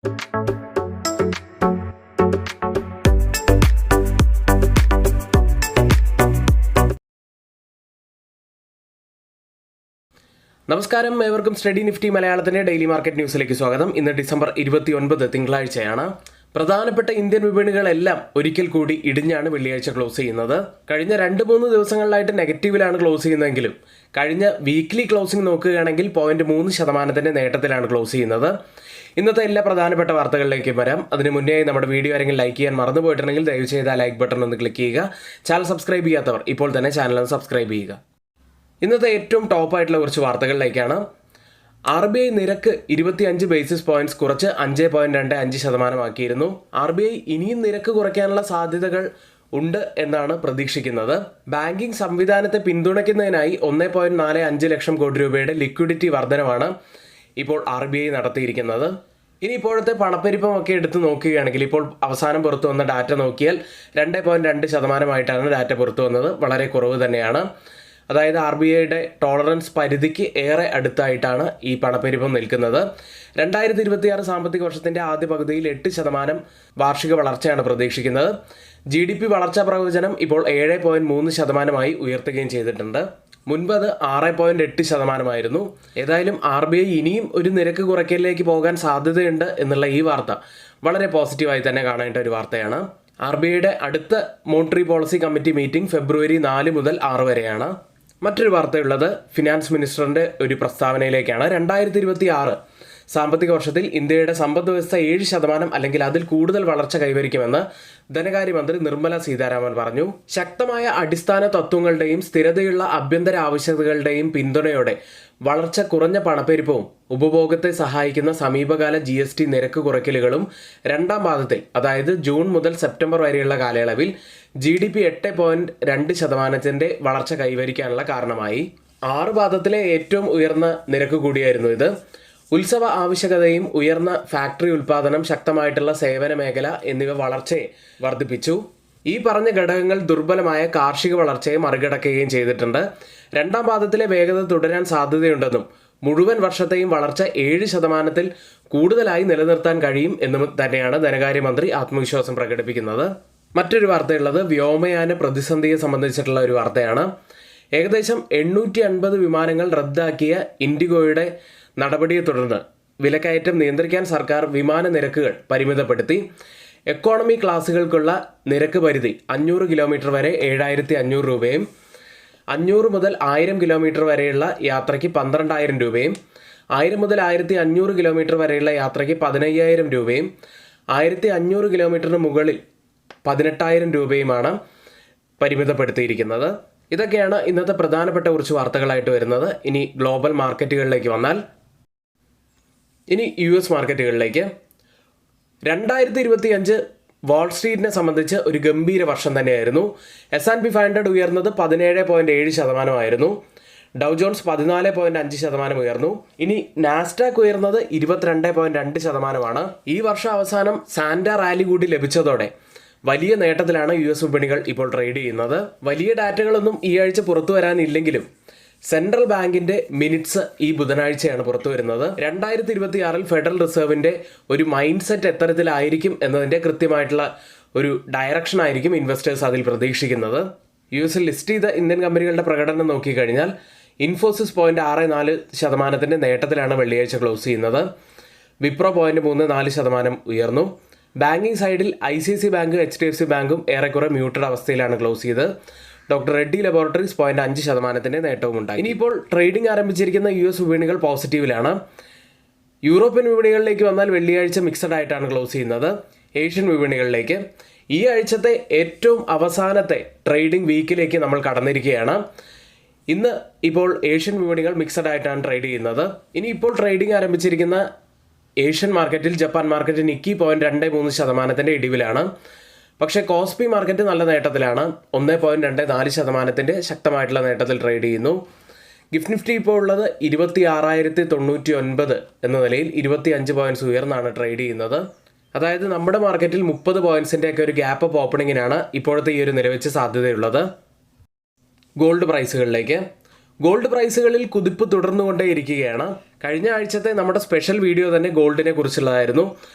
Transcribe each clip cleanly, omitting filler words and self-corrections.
നമസ്കാരം, ഏവർക്കും study Nifty മലയാളത്തിൻ്റെ ഡെയിലി മാർക്കറ്റ് ന്യൂസിലേക്ക് സ്വാഗതം. ഇന്ന് ഡിസംബർ 29 തിങ്കളാഴ്ചയാണ്. പ്രധാനപ്പെട്ട ഇന്ത്യൻ വിപണികളെല്ലാം ഒരിക്കൽ കൂടി ഇടിഞ്ഞാണ് വെള്ളിയാഴ്ച ക്ലോസ് ചെയ്യുന്നത്. കഴിഞ്ഞ 2-3 ദിവസങ്ങളിലായിട്ട് നെഗറ്റീവിലാണ് ക്ലോസ് ചെയ്യുന്നതെങ്കിലും കഴിഞ്ഞ വീക്ക്ലി ക്ലോസിംഗ് നോക്കുകയാണെങ്കിൽ 0.3% നേട്ടത്തിലാണ് ക്ലോസ് ചെയ്യുന്നത്. ഇന്നത്തെ എല്ലാ പ്രധാനപ്പെട്ട വാർത്തകളിലേക്കും വരാം. അതിന് മുന്നേ നമ്മുടെ വീഡിയോ ആരെങ്കിലും ലൈക്ക് ചെയ്യാൻ മറന്നു പോയിട്ടുണ്ടെങ്കിൽ ദയവ് ചെയ്ത് ആ ലൈക്ക് ബട്ടൺ ഒന്ന് ക്ലിക്ക് ചെയ്യുക. ചാനൽ സബ്സ്ക്രൈബ് ചെയ്യാത്തവർ ഇപ്പോൾ തന്നെ ചാനൽ ഒന്ന് സബ്സ്ക്രൈബ് ചെയ്യുക. ഇന്നത്തെ ഏറ്റവും ടോപ്പായിട്ടുള്ള കുറച്ച് വാർത്തകളിലേക്കാണ്. RBI നിരക്ക് 25 ബേസിസ് പോയിന്റ്സ് കുറച്ച് 5.25% ആക്കിയിരുന്നു. RBI ഇനിയും നിരക്ക് കുറയ്ക്കാനുള്ള സാധ്യതകൾ ഉണ്ട് എന്നാണ് പ്രതീക്ഷിക്കുന്നത്. ബാങ്കിംഗ് സംവിധാനത്തെ പിന്തുണയ്ക്കുന്നതിനായി 1.45 ലക്ഷം കോടി രൂപയുടെ ലിക്വിഡിറ്റി വർധനമാണ് ഇപ്പോൾ RBI നടത്തിയിരിക്കുന്നത്. ഇനി ഇപ്പോഴത്തെ പണപ്പെരുപ്പമൊക്കെ എടുത്ത് നോക്കുകയാണെങ്കിൽ ഇപ്പോൾ അവസാനം പുറത്തു വന്ന ഡാറ്റ നോക്കിയാൽ 2.2% ഡാറ്റ പുറത്തു വന്നത്. വളരെ കുറവ് തന്നെയാണ്. അതായത് RBIയുടെ ടോളറൻസ് പരിധിക്ക് ഏറെ അടുത്തായിട്ടാണ് ഈ പണപ്പെരുപ്പം നിൽക്കുന്നത്. 2026 സാമ്പത്തിക വർഷത്തിൻ്റെ ആദ്യ പകുതിയിൽ 8% വാർഷിക വളർച്ചയാണ് പ്രതീക്ഷിക്കുന്നത്. GDP വളർച്ചാ പ്രവചനം ഇപ്പോൾ 7.3% ഉയർത്തുകയും ചെയ്തിട്ടുണ്ട്. മുൻപ് അത് 6.8% ഏതായാലും RBI ഇനിയും ഒരു നിരക്ക് കുറയ്ക്കലിലേക്ക് പോകാൻ സാധ്യതയുണ്ട് എന്നുള്ള ഈ വാർത്ത വളരെ പോസിറ്റീവായി തന്നെ കാണേണ്ട ഒരു വാർത്തയാണ്. RBIയുടെ അടുത്ത മോണിറ്ററി പോളിസി കമ്മിറ്റി മീറ്റിംഗ് ഫെബ്രുവരി 4 മുതൽ 6 വരെയാണ്. മറ്റൊരു വാർത്തയുള്ളത് ഫിനാൻസ് മിനിസ്റ്ററിൻ്റെ ഒരു പ്രസ്താവനയിലേക്കാണ്. 2026 സാമ്പത്തിക വർഷത്തിൽ ഇന്ത്യയുടെ സമ്പദ് വ്യവസ്ഥ 7% അല്ലെങ്കിൽ അതിൽ കൂടുതൽ വളർച്ച കൈവരിക്കുമെന്ന് ധനകാര്യമന്ത്രി നിർമ്മല സീതാരാമൻ പറഞ്ഞു. ശക്തമായ അടിസ്ഥാന തത്വങ്ങളുടെയും സ്ഥിരതയുള്ള ആഭ്യന്തര ആവശ്യകതകളുടെയും പിന്തുണയോടെ വളർച്ച കുറഞ്ഞ പണപ്പെരുപ്പവും ഉപഭോഗത്തെ സഹായിക്കുന്ന സമീപകാല GST നിരക്ക് കുറയ്ക്കലുകളും രണ്ടാം പാദത്തിൽ, അതായത് ജൂൺ മുതൽ സെപ്റ്റംബർ വരെയുള്ള കാലയളവിൽ GDP 8.2% വളർച്ച കൈവരിക്കാനുള്ള കാരണമായി. 6 പാദത്തിലെ ഏറ്റവും ഉയർന്ന നിരക്ക് കൂടിയായിരുന്നു ഇത്. ഉത്സവ ആവശ്യകതയും ഉയർന്ന ഫാക്ടറി ഉൽപ്പാദനം, ശക്തമായിട്ടുള്ള സേവന മേഖല എന്നിവ വളർച്ചയെ വർദ്ധിപ്പിച്ചു. ഈ പറഞ്ഞ ഘടകങ്ങൾ ദുർബലമായ കാർഷിക വളർച്ചയെ മറികടക്കുകയും ചെയ്തിട്ടുണ്ട്. രണ്ടാം പാദത്തിലെ വേഗത തുടരാൻ സാധ്യതയുണ്ടെന്നും മുഴുവൻ വർഷത്തെയും വളർച്ച 7% കൂടുതലായി നിലനിർത്താൻ കഴിയും എന്നും തന്നെയാണ് ധനകാര്യമന്ത്രി ആത്മവിശ്വാസം പ്രകടിപ്പിക്കുന്നത്. മറ്റൊരു വാർത്തയുള്ളത് വ്യോമയാന പ്രതിസന്ധിയെ സംബന്ധിച്ചിട്ടുള്ള ഒരു വാർത്തയാണ്. ഏകദേശം 850 വിമാനങ്ങൾ റദ്ദാക്കിയ ഇൻഡിഗോയുടെ നടപടിയെ തുടർന്ന് വിലക്കയറ്റം നിയന്ത്രിക്കാൻ സർക്കാർ വിമാന നിരക്കുകൾ പരിമിതപ്പെടുത്തി. എക്കോണമി ക്ലാസുകൾക്കുള്ള നിരക്ക് പരിധി 500 കിലോമീറ്റർ വരെ 7,500 രൂപയും 500 മുതൽ 1000 കിലോമീറ്റർ വരെയുള്ള യാത്രയ്ക്ക് 12,000 രൂപയും 1000 മുതൽ 1500 കിലോമീറ്റർ വരെയുള്ള യാത്രയ്ക്ക് 15,000 രൂപയും 1500 കിലോമീറ്ററിന് മുകളിൽ 18,000 രൂപയുമാണ് പരിമിതപ്പെടുത്തിയിരിക്കുന്നത്. ഇതൊക്കെയാണ് ഇന്നത്തെ പ്രധാനപ്പെട്ട കുറച്ച് വാർത്തകളായിട്ട് വരുന്നത്. ഇനി ഗ്ലോബൽ മാർക്കറ്റുകളിലേക്ക് വന്നാൽ, ഇനി US മാർക്കറ്റുകളിലേക്ക്. 2025 വാൾസ്ട്രീറ്റിനെ സംബന്ധിച്ച് ഒരു ഗംഭീര വർഷം തന്നെയായിരുന്നു. S&P 500 ഉയർന്നത് 17.7% ഡൗ ജോൺസ് 14.5% ഉയർന്നു. ഇനി നാസ്ഡാക്ക് ഉയർന്നത് 22.2%. ഈ വർഷം അവസാനം സാന്റ റാലി കൂടി ലഭിച്ചതോടെ വലിയ നേട്ടത്തിലാണ് US വിപണികൾ ഇപ്പോൾ ട്രേഡ് ചെയ്യുന്നത്. വലിയ ഡാറ്റകളൊന്നും ഈ ആഴ്ച പുറത്തു വരാനില്ലെങ്കിലും സെൻട്രൽ ബാങ്കിന്റെ മിനിറ്റ്സ് ഈ ബുധനാഴ്ചയാണ് പുറത്തു വരുന്നത്. 2026 ഫെഡറൽ റിസർവിന്റെ ഒരു മൈൻഡ് സെറ്റ് എത്തരത്തിലായിരിക്കും എന്നതിന്റെ കൃത്യമായിട്ടുള്ള ഒരു ഡയറക്ഷൻ ആയിരിക്കും ഇൻവെസ്റ്റേഴ്സ് അതിൽ പ്രതീക്ഷിക്കുന്നത്. US ലിസ്റ്റ് ചെയ്ത ഇന്ത്യൻ കമ്പനികളുടെ പ്രകടനം നോക്കിക്കഴിഞ്ഞാൽ ഇൻഫോസിസ് 0.64% നേട്ടത്തിലാണ് വെള്ളിയാഴ്ച ക്ലോസ് ചെയ്യുന്നത്. വിപ്രോ 0.34% ഉയർന്നു. ബാങ്കിങ് സൈഡിൽ ICICI ബാങ്ക്, HDFC ബാങ്കും ഏറെക്കുറെ മ്യൂട്ടഡ് അവസ്ഥയിലാണ് ക്ലോസ് ചെയ്തത്. ഡോക്ടർ റെഡ്ഡി ലബോറട്ടറീസ് 0.5% നേട്ടവും ഉണ്ടായി. ഇനിയിപ്പോൾ ട്രേഡിംഗ് ആരംഭിച്ചിരിക്കുന്ന US വിപണികൾ പോസിറ്റീവിലാണ്. യൂറോപ്യൻ വിപണികളിലേക്ക് വന്നാൽ വെള്ളിയാഴ്ച മിക്സഡ് ആയിട്ടാണ് ക്ലോസ് ചെയ്യുന്നത്. ഏഷ്യൻ വിപണികളിലേക്ക് ഈ ആഴ്ചത്തെ ഏറ്റവും അവസാനത്തെ ട്രേഡിംഗ് വീക്കിലേക്ക് നമ്മൾ കടന്നിരിക്കുകയാണ്. ഇന്ന് ഇപ്പോൾ ഏഷ്യൻ വിപണികൾ മിക്സഡ് ആയിട്ടാണ് ട്രേഡ് ചെയ്യുന്നത്. ഇനിയിപ്പോൾ ട്രേഡിംഗ് ആരംഭിച്ചിരിക്കുന്ന ഏഷ്യൻ മാർക്കറ്റിൽ ജപ്പാൻ മാർക്കറ്റ് നിക്കി 0.23% ഇടിവിലാണ്. പക്ഷേ കോസ്പി മാർക്കറ്റ് നല്ല നേട്ടത്തിലാണ്. 1.24% ശക്തമായിട്ടുള്ള നേട്ടത്തിൽ ട്രേഡ് ചെയ്യുന്നു. ഗിഫ്റ്റ് നിഫ്റ്റി ഇപ്പോൾ ഉള്ളത് 26,099 എന്ന നിലയിൽ 25 പോയിന്റ്സ് ഉയർന്നാണ് ട്രേഡ് ചെയ്യുന്നത്. അതായത് നമ്മുടെ മാർക്കറ്റിൽ 30 പോയിന്റ്സിൻ്റെയൊക്കെ ഒരു ഗ്യാപ്പ് അപ്പ് ഓപ്പണിങ്ങിനാണ് ഇപ്പോഴത്തെ ഈ ഒരു നില വെച്ച് സാധ്യതയുള്ളത്. ഗോൾഡ് പ്രൈസുകളിലേക്ക്. ഗോൾഡ് പ്രൈസുകളിൽ കുതിപ്പ് തുടർന്നുകൊണ്ടേയിരിക്കുകയാണ്. കഴിഞ്ഞ ആഴ്ചത്തെ നമ്മുടെ സ്പെഷ്യൽ വീഡിയോ തന്നെ ഗോൾഡിനെ കുറിച്ചുള്ളതായിരുന്നു.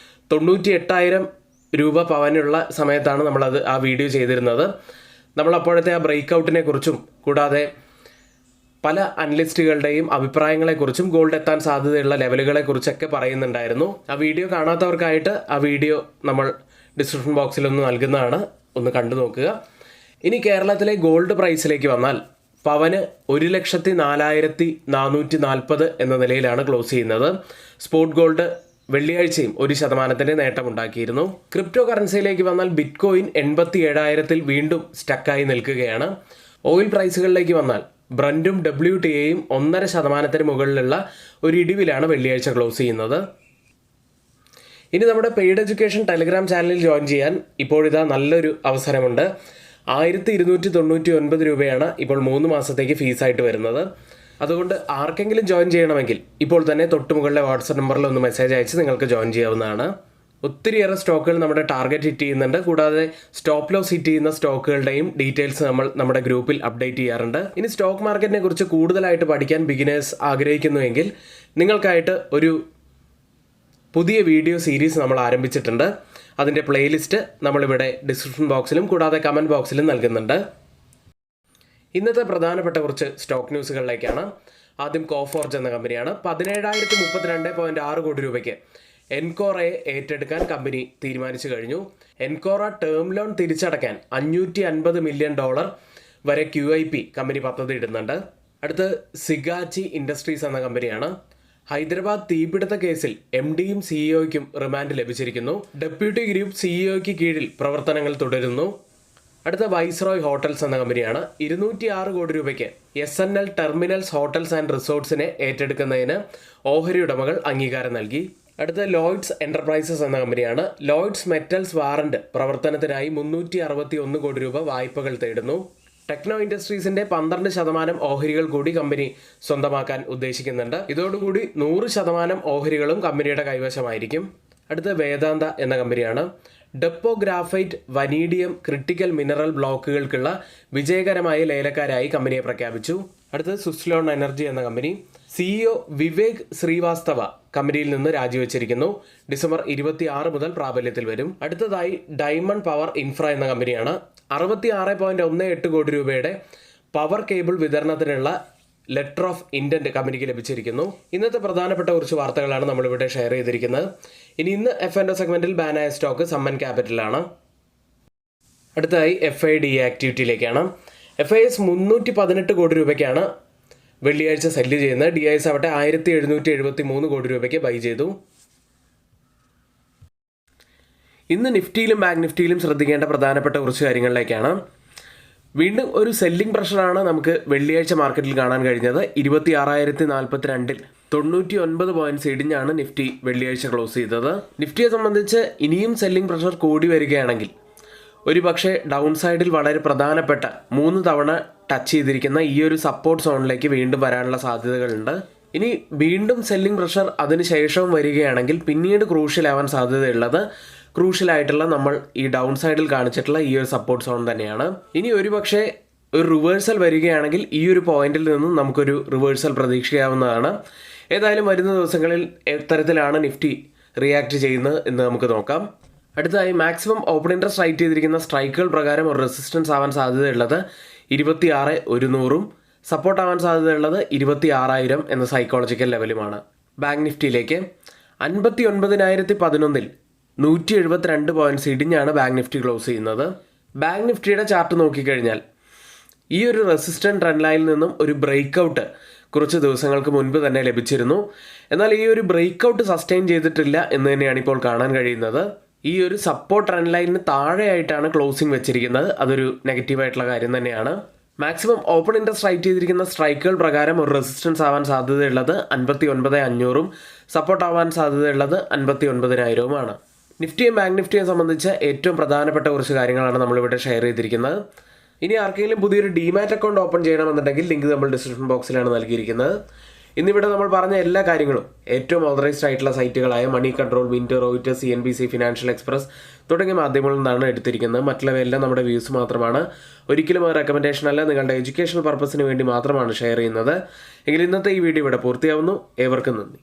98,000 രൂപ പവനുള്ള സമയത്താണ് നമ്മളത് ആ വീഡിയോ ചെയ്തിരുന്നത്. നമ്മൾ അപ്പോഴത്തെ ആ ബ്രേക്ക് ഔട്ടിനെ കുറിച്ചും കൂടാതെ പല അനലിസ്റ്റുകളുടെയും അഭിപ്രായങ്ങളെക്കുറിച്ചും ഗോൾഡ് എത്താൻ സാധ്യതയുള്ള ലെവലുകളെക്കുറിച്ചൊക്കെ പറയുന്നുണ്ടായിരുന്നു. ആ വീഡിയോ കാണാത്തവർക്കായിട്ട് ആ വീഡിയോ നമ്മൾ ഡിസ്ക്രിപ്ഷൻ ബോക്സിലൊന്ന് നൽകുന്നതാണ്, ഒന്ന് കണ്ടു നോക്കുക. ഇനി കേരളത്തിലെ ഗോൾഡ് പ്രൈസിലേക്ക് വന്നാൽ പവന് 1,04,440 എന്ന നിലയിലാണ് ക്ലോസ് ചെയ്യുന്നത്. സ്പോട്ട് ഗോൾഡ് വെള്ളിയാഴ്ചയും 1% നേട്ടമുണ്ടാക്കിയിരുന്നു. ക്രിപ്റ്റോ കറൻസിയിലേക്ക് വന്നാൽ ബിറ്റ് കോയിൻ 87,000 വീണ്ടും സ്റ്റക്കായി നിൽക്കുകയാണ്. ഓയിൽ പ്രൈസുകളിലേക്ക് വന്നാൽ ബ്രൻറ്റും WTIയും 1.5% മുകളിലുള്ള ഒരു ഇടിവിലാണ് വെള്ളിയാഴ്ച ക്ലോസ് ചെയ്യുന്നത്. ഇനി നമ്മുടെ പെയ്ഡ് എഡ്യൂക്കേഷൻ ടെലിഗ്രാം ചാനലിൽ ജോയിൻ ചെയ്യാൻ ഇപ്പോഴിതാ നല്ലൊരു അവസരമുണ്ട്. 1,299 രൂപയാണ് ഇപ്പോൾ 3 മാസത്തേക്ക് ഫീസായിട്ട് വരുന്നത്. അതുകൊണ്ട് ആർക്കെങ്കിലും ജോയിൻ ചെയ്യണമെങ്കിൽ ഇപ്പോൾ തന്നെ തൊട്ടുമുകളിലെ വാട്സപ്പ് നമ്പറിൽ ഒന്ന് മെസ്സേജ് അയച്ച് നിങ്ങൾക്ക് ജോയിൻ ചെയ്യാവുന്നതാണ്. ഒത്തിരിയേറെ സ്റ്റോക്കുകൾ നമ്മുടെ ടാർഗറ്റ് ഹിറ്റ് ചെയ്യുന്നുണ്ട്. കൂടാതെ സ്റ്റോപ്പ് ലോസ് ഹിറ്റ് ചെയ്യുന്ന സ്റ്റോക്കുകളുടെയും ഡീറ്റെയിൽസ് നമ്മൾ നമ്മുടെ ഗ്രൂപ്പിൽ അപ്ഡേറ്റ് ചെയ്യാറുണ്ട്. ഇനി സ്റ്റോക്ക് മാർക്കറ്റിനെ കുറിച്ച് കൂടുതലായിട്ട് പഠിക്കാൻ ബിഗിനേഴ്സ് ആഗ്രഹിക്കുന്നുവെങ്കിൽ നിങ്ങൾക്കായിട്ട് ഒരു പുതിയ വീഡിയോ സീരീസ് നമ്മൾ ആരംഭിച്ചിട്ടുണ്ട്. അതിൻ്റെ പ്ലേലിസ്റ്റ് നമ്മളിവിടെ ഡിസ്ക്രിപ്ഷൻ ബോക്സിലും കൂടാതെ കമൻറ്റ് ബോക്സിലും നൽകുന്നുണ്ട്. ഇന്നത്തെ പ്രധാനപ്പെട്ട കുറച്ച് സ്റ്റോക്ക് ന്യൂസുകളിലേക്കാണ്. ആദ്യം കോഫോർജ് എന്ന കമ്പനിയാണ്. 17,032.6 കോടി രൂപയ്ക്ക് എൻകോറയെ ഏറ്റെടുക്കാൻ കമ്പനി തീരുമാനിച്ചു കഴിഞ്ഞു. എൻകോറ ടേം ലോൺ തിരിച്ചടയ്ക്കാൻ $550 മില്യൺ വരെ QIP കമ്പനി പദ്ധതി ഇടുന്നുണ്ട്. അടുത്ത് സിഗാച്ചി ഇൻഡസ്ട്രീസ് എന്ന കമ്പനിയാണ്. ഹൈദരാബാദ് തീപിടുത്ത കേസിൽ MDയും CEOയ്ക്കും റിമാൻഡ് ലഭിച്ചിരിക്കുന്നു. ഡെപ്യൂട്ടി ഗ്രൂപ്പ് CEOയ്ക്ക് കീഴിൽ പ്രവർത്തനങ്ങൾ തുടരുന്നു. അടുത്ത വൈസ്രോയ് ഹോട്ടൽസ് എന്ന കമ്പനിയാണ്. 206 കോടി രൂപയ്ക്ക് SNL ടെർമിനൽസ് ഹോട്ടൽസ് ആൻഡ് റിസോർട്ട്സിനെ ഏറ്റെടുക്കുന്നതിന് ഓഹരി ഉടമകൾ അംഗീകാരം നൽകി. അടുത്ത ലോയ്ഡ്സ് എന്റർപ്രൈസസ് എന്ന കമ്പനിയാണ്. ലോയ്ഡ്സ് മെറ്റൽസ് വാറന്റ് പ്രവർത്തനത്തിനായി 361 കോടി രൂപ വായ്പകൾ തേടുന്നു. ടെക്നോ ഇൻഡസ്ട്രീസിന്റെ 12% ഓഹരികൾ കൂടി കമ്പനി സ്വന്തമാക്കാൻ ഉദ്ദേശിക്കുന്നുണ്ട്. ഇതോടുകൂടി 100% ഓഹരികളും കമ്പനിയുടെ കൈവശമായിരിക്കും. അടുത്ത വേദാന്ത എന്ന കമ്പനിയാണ്. ഡെപ്പോ ഗ്രാഫൈറ്റ് വനീഡിയം ക്രിട്ടിക്കൽ മിനറൽ ബ്ലോക്കുകൾക്കുള്ള വിജയകരമായ ലേലക്കാരായി കമ്പനിയെ പ്രഖ്യാപിച്ചു. അടുത്തത് സുസ്ലോൺ എനർജി എന്ന കമ്പനി. CEO വിവേക് ശ്രീവാസ്തവ കമ്പനിയിൽ നിന്ന് രാജിവെച്ചിരിക്കുന്നു. ഡിസംബർ 26 മുതൽ പ്രാബല്യത്തിൽ വരും. അടുത്തതായി ഡയമണ്ട് പവർ ഇൻഫ്ര എന്ന കമ്പനിയാണ്. 66.18 കോടി രൂപയുടെ power cable വിതരണത്തിനുള്ള letter of intent കമ്പനിക്ക് ലഭിച്ചിരിക്കുന്നു. ഇന്നത്തെ പ്രധാനപ്പെട്ട കുറച്ച് വാർത്തകളാണ് നമ്മളിവിടെ ഷെയർ ചെയ്തിരിക്കുന്നത്. ഇന്ന് F&O സെഗ്മെന്റിൽ ബാനായ സ്റ്റോക്ക് സമ്മൻ ക്യാപിറ്റലാണ്. അടുത്തതായി FIDA ആക്ടിവിറ്റിയിലേക്കാണ്. FIS 318 കോടി രൂപയ്ക്കാണ് വെള്ളിയാഴ്ച സെല്ല് ചെയ്യുന്നത്. DIS ആവട്ടെ 1,773 കോടി രൂപയ്ക്ക് ബൈ ചെയ്തു. ഇന്ന് നിഫ്റ്റിയിലും ബാങ്ക് നിഫ്റ്റിയിലും ശ്രദ്ധിക്കേണ്ട പ്രധാനപ്പെട്ട കുറച്ച് കാര്യങ്ങളിലേക്കാണ്. വീണ്ടും ഒരു സെല്ലിംഗ് പ്രഷറാണ് നമുക്ക് വെള്ളിയാഴ്ച മാർക്കറ്റിൽ കാണാൻ കഴിഞ്ഞത്. 26,042 99 പോയിന്റ്സ് ഇടിഞ്ഞാണ് നിഫ്റ്റി വെള്ളിയാഴ്ച ക്ലോസ് ചെയ്തത്. നിഫ്റ്റിയെ സംബന്ധിച്ച് ഇനിയും സെല്ലിംഗ് പ്രഷർ കൂടി വരികയാണെങ്കിൽ ഒരു പക്ഷേ ഡൗൺ സൈഡിൽ വളരെ പ്രധാനപ്പെട്ട 3 തവണ ടച്ച് ചെയ്തിരിക്കുന്ന ഈ ഒരു സപ്പോർട്ട് സോണിലേക്ക് വീണ്ടും വരാനുള്ള സാധ്യതകളുണ്ട്. ഇനി വീണ്ടും സെല്ലിംഗ് പ്രഷർ അതിനുശേഷവും വരികയാണെങ്കിൽ പിന്നീട് ക്രൂഷ്യലാവാൻ സാധ്യതയുള്ളത് ക്രൂഷ്യലായിട്ടുള്ള നമ്മൾ ഈ ഡൗൺ സൈഡിൽ കാണിച്ചിട്ടുള്ള ഈ ഒരു സപ്പോർട്ട് സോൺ തന്നെയാണ്. ഇനി ഒരു പക്ഷേ ഒരു റിവേഴ്സൽ വരികയാണെങ്കിൽ ഈ ഒരു പോയിന്റിൽ നിന്നും നമുക്കൊരു റിവേഴ്സൽ പ്രതീക്ഷിക്കാവുന്നതാണ്. ഏതായാലും വരുന്ന ദിവസങ്ങളിൽ എത്തരത്തിലാണ് നിഫ്റ്റി റിയാക്ട് ചെയ്യുന്നത് എന്ന് നമുക്ക് നോക്കാം. അടുത്തതായി മാക്സിമം ഓപ്പൺ ഇൻട്രസ്റ്റ് റൈറ്റ് ചെയ്തിരിക്കുന്ന സ്ട്രൈക്കുകൾ പ്രകാരം ഒരു റെസിസ്റ്റൻസ് ആവാൻ സാധ്യതയുള്ളത് 26,100 സപ്പോർട്ട് ആവാൻ സാധ്യതയുള്ളത് 26,000 എന്ന സൈക്കോളജിക്കൽ ലെവലുമാണ്. ബാങ്ക് നിഫ്റ്റിയിലേക്ക് 59,011 172 പോയിന്റ്സ് ഇടിഞ്ഞാണ് ബാങ്ക് നിഫ്റ്റി ക്ലോസ് ചെയ്യുന്നത്. ബാങ്ക് നിഫ്റ്റിയുടെ ചാർട്ട് നോക്കിക്കഴിഞ്ഞാൽ ഈ ഒരു റെസിസ്റ്റന്റ് ട്രെൻഡ് ലൈനിൽ നിന്നും ഒരു ബ്രേക്ക് ഔട്ട് കുറച്ച് ദിവസങ്ങൾക്ക് മുൻപ് തന്നെ ലഭിച്ചിരുന്നു. എന്നാൽ ഈ ഒരു ബ്രേക്ക് ഔട്ട് സസ്റ്റെയിൻ ചെയ്തിട്ടില്ല എന്ന് തന്നെയാണ് ഇപ്പോൾ കാണാൻ കഴിയുന്നത്. ഈ ഒരു സപ്പോർട്ട് ട്രെൻഡ് ലൈനിന് താഴെയായിട്ടാണ് ക്ലോസിംഗ് വെച്ചിരിക്കുന്നത്. അതൊരു നെഗറ്റീവായിട്ടുള്ള കാര്യം തന്നെയാണ്. മാക്സിമം ഓപ്പൺ ഇൻട്രസ്റ്റ് റൈറ്റ് ചെയ്തിരിക്കുന്ന സ്ട്രൈക്കുകൾ പ്രകാരം ഒരു റെസിസ്റ്റൻസ് ആവാൻ സാധ്യതയുള്ളത് 59,500 സപ്പോർട്ട് ആവാൻ സാധ്യതയുള്ളത് 59,000 നിഫ്റ്റിയും ബാങ്ക് നിഫ്റ്റിയെ സംബന്ധിച്ച് ഏറ്റവും പ്രധാനപ്പെട്ട കുറച്ച് കാര്യങ്ങളാണ് നമ്മളിവിടെ ഷെയർ ചെയ്തിരിക്കുന്നത്. ഇനി ആർക്കെങ്കിലും പുതിയൊരു ഡിമാറ്റ് അക്കൗണ്ട് ഓപ്പൺ ചെയ്യണമെന്നുണ്ടെങ്കിൽ ലിങ്ക് നമ്മൾ ഡിസ്ക്രിപ്ഷൻ ബോക്സിലാണ് നൽകിയിരിക്കുന്നത്. ഇന്നിവിടെ നമ്മൾ പറഞ്ഞ എല്ലാ കാര്യങ്ങളും ഏറ്റവും ഓതറൈസ്ഡ് ആയിട്ടുള്ള സൈറ്റുകളായ money control, Mint, Reuters, CNBC, financial express തുടങ്ങിയ മാധ്യമങ്ങളിൽ നിന്നാണ് എടുത്തിരിക്കുന്നത്. മറ്റുള്ളവയെല്ലാം നമ്മുടെ വ്യൂസ് മാത്രമാണ്. ഒരിക്കലും ആ റെക്കമെൻഡേഷൻ അല്ല, നിങ്ങളുടെ എഡ്യൂക്കേഷണൽ പർപ്പസിന് വേണ്ടി മാത്രമാണ് ഷെയർ ചെയ്യുന്നത്. എങ്കിൽ ഇന്നത്തെ ഈ വീഡിയോ ഇവിടെ പൂർത്തിയാവുന്നു. ഏവർക്കും നന്ദി.